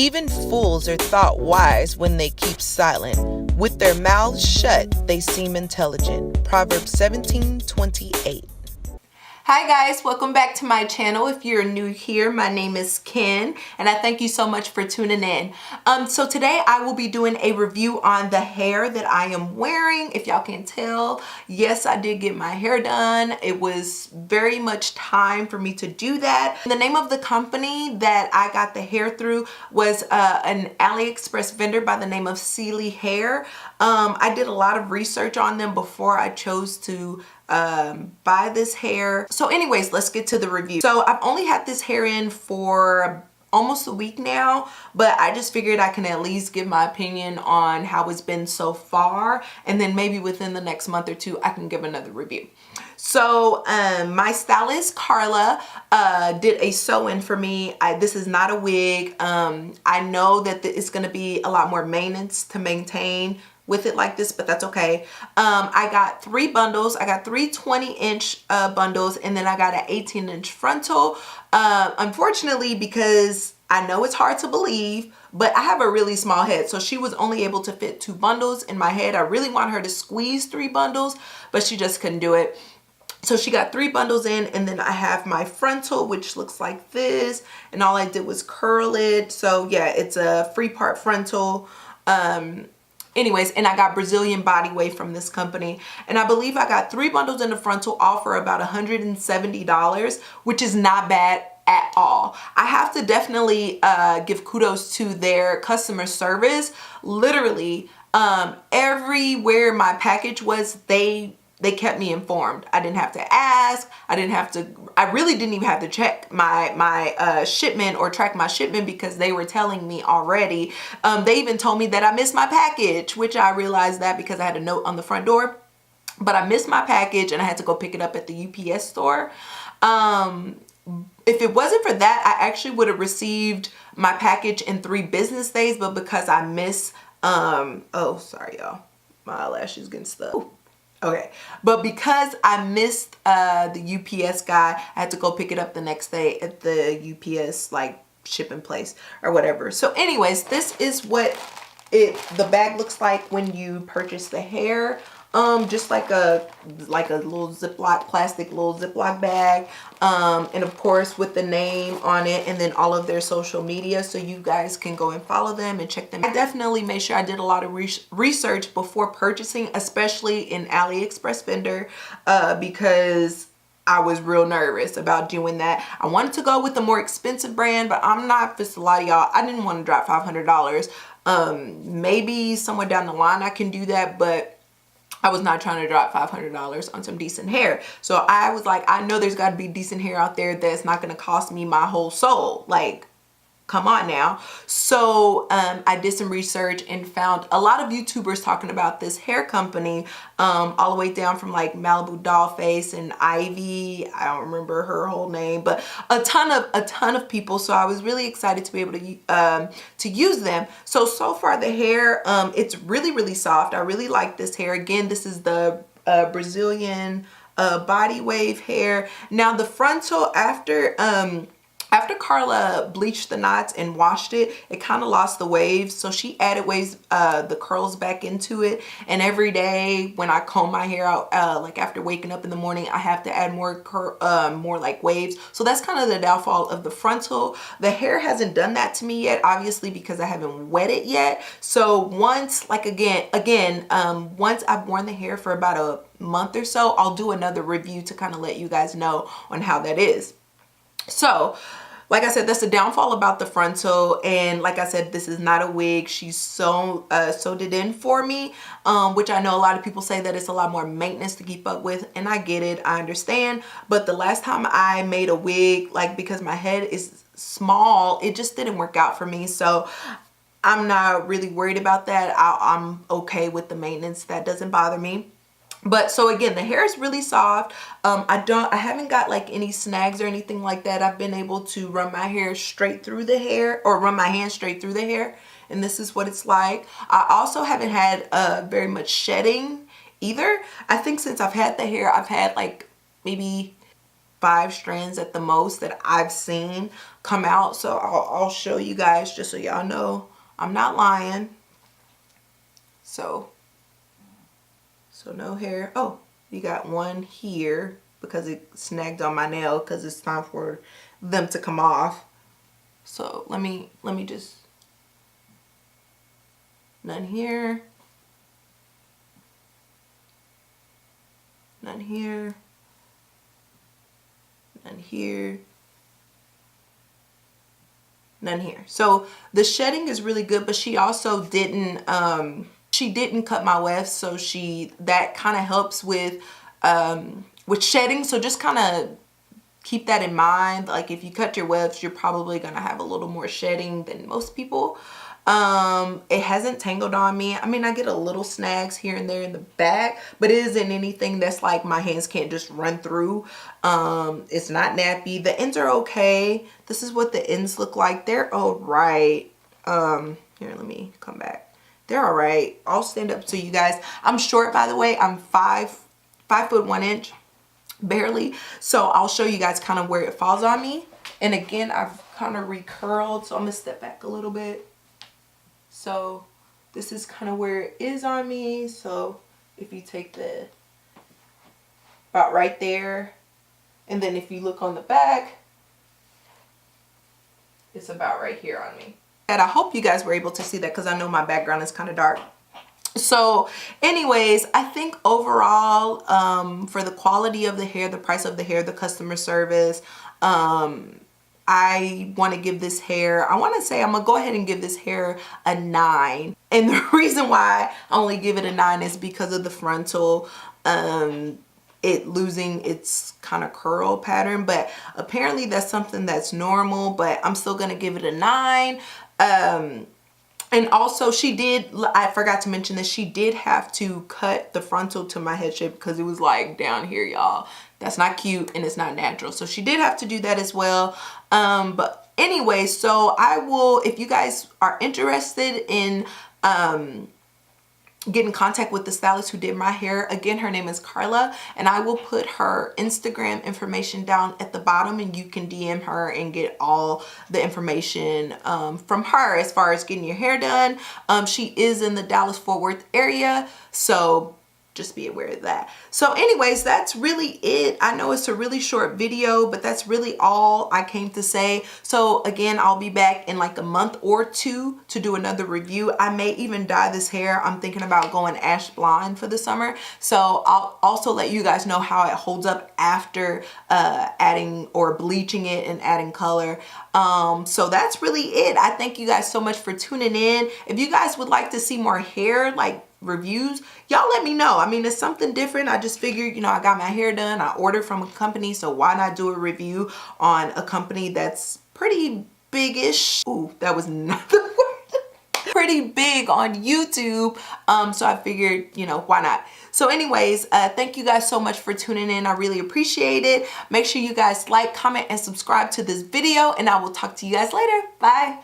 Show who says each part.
Speaker 1: Even fools are thought wise when they keep silent. With their mouths shut, they seem intelligent. Proverbs 17:28. Hi guys, welcome back to my channel. If you're new here, my name is Ken and I thank you so much for tuning in. So today I will be doing a review on the hair that I am wearing. If y'all can tell, yes, I did get my hair done. It was very much time for me to do that. The name of the company that I got the hair through was an AliExpress vendor by the name of Celie Hair. I did a lot of research on them before I chose to buy this hair. So anyways, let's get to the review. So I've only had this hair in for almost a week now, but I just figured I can at least give my opinion on how it's been so far, and then maybe within the next month or two I can give another review. So my stylist Carla did a sew-in for me. This is not a wig. I know that it's going to be a lot more maintenance to maintain with it like this, but that's okay. I got 3 bundles. I got 3 20-inch bundles, and then I got an 18-inch frontal. Unfortunately, because I know it's hard to believe, but I have a really small head, so she was only able to fit 2 bundles in my head. I really want her to squeeze 3 bundles, but she just couldn't do it. So she got 3 bundles in, and then I have my frontal, which looks like this, and all I did was curl it. So yeah, it's a 3-part frontal. Anyways, and I got Brazilian body wave from this company, and I believe I got 3 bundles in the frontal, all for about $170, which is not bad at all. I have to definitely give kudos to their customer service. Literally, everywhere my package was, they kept me informed. I didn't have to ask. I really didn't even have to check my shipment or track my shipment, because they were telling me already. They even told me that I missed my package, which I realized that because I had a note on the front door. But I missed my package and I had to go pick it up at the UPS store. If it wasn't for that, I actually would have received my package in 3 business days. But because I missed, oh, sorry y'all, my eyelash is getting stuck. Ooh. Okay, but because I missed the UPS guy, I had to go pick it up the next day at the UPS like shipping place or whatever. So anyways, this is what the bag looks like when you purchase the hair. Just like a little Ziploc, plastic little Ziploc bag, and of course with the name on it, and then all of their social media, so you guys can go and follow them and check them. I definitely made sure I did a lot of research before purchasing, especially in AliExpress vendor, because I was real nervous about doing that. I wanted to go with a more expensive brand, but I'm not, just a lot of y'all, I didn't want to drop $500. Maybe somewhere down the line I can do that, but I was not trying to drop $500 on some decent hair. So I was like, I know there's got to be decent hair out there that's not going to cost me my whole soul. Like, come on now. So I did some research and found a lot of YouTubers talking about this hair company, all the way down from like Malibu Dollface and Ivy. I don't remember her whole name, but a ton of people. So I was really excited to be able to use them. So far the hair, it's really soft. I really like this hair. Again, this is the Brazilian body wave hair. Now the frontal, after Carla bleached the knots and washed it, it kind of lost the waves. So she added waves, the curls back into it. And every day when I comb my hair out, like after waking up in the morning, I have to add more like waves. So that's kind of the downfall of the frontal. The hair hasn't done that to me yet, obviously, because I haven't wet it yet. So once, like again, once I've worn the hair for about a month or so, I'll do another review to kind of let you guys know on how that is. So like I said, that's the downfall about the frontal. And like I said, this is not a wig. She sewed it in for me, which I know a lot of people say that it's a lot more maintenance to keep up with. And I get it. I understand. But the last time I made a wig, like, because my head is small, it just didn't work out for me. So I'm not really worried about that. I'm okay with the maintenance. That doesn't bother me. But so again, the hair is really soft. I haven't got like any snags or anything like that. I've been able to run my hair straight through the hair, or run my hand straight through the hair, and this is what it's like. I also haven't had very much shedding either. I think since I've had the hair, I've had like maybe 5 strands at the most that I've seen come out. So I'll show you guys just so y'all know I'm not lying. So no hair. Oh, you got one here because it snagged on my nail because it's time for them to come off. So let me just, none here, none here, none here, none here. So the shedding is really good, but she also didn't cut my wefts, so that kind of helps with shedding. So just kind of keep that in mind. Like if you cut your wefts, you're probably gonna have a little more shedding than most people. It hasn't tangled on me. I mean, I get a little snags here and there in the back, but it isn't anything that's like my hands can't just run through. It's not nappy. The ends are okay. This is what the ends look like. They're all right. Here, let me come back. They're all right. I'll stand up to you guys. I'm short, by the way. I'm 5'1", barely. So I'll show you guys kind of where it falls on me. And again, I've kind of recurled, so I'm gonna step back a little bit. So this is kind of where it is on me. So if you take about right there, and then if you look on the back, it's about right here on me. And I hope you guys were able to see that because I know my background is kind of dark. So anyways, I think overall, for the quality of the hair, the price of the hair, the customer service, I want to give this hair, I want to say I'm going to go ahead and give this hair a 9. And the reason why I only give it a 9 is because of the frontal, it losing its kind of curl pattern. But apparently that's something that's normal, but I'm still going to give it a 9. And also I forgot to mention this, she did have to cut the frontal to my head shape because it was like down here, y'all. That's not cute and it's not natural. So she did have to do that as well. But anyway, so I will, if you guys are interested in get in contact with the stylist who did my hair, again, her name is Carla, and I will put her Instagram information down at the bottom, and you can DM her and get all the information from her as far as getting your hair done. She is in the Dallas-Fort Worth area, so just be aware of that. So anyways, that's really it. I know it's a really short video, but that's really all I came to say. So again, I'll be back in like a month or 2 to do another review. I may even dye this hair. I'm thinking about going ash blonde for the summer. So I'll also let you guys know how it holds up after adding or bleaching it and adding color. So that's really it. I thank you guys so much for tuning in. If you guys would like to see more hair, like reviews, y'all let me know. I mean, it's something different. I just figured, you know, I got my hair done, I ordered from a company, so why not do a review on a company that's pretty big-ish. Ooh, that was not the word. Pretty big on YouTube. So I figured, you know, why not? So anyways, thank you guys so much for tuning in. I really appreciate it. Make sure you guys like, comment, and subscribe to this video, and I will talk to you guys later. Bye.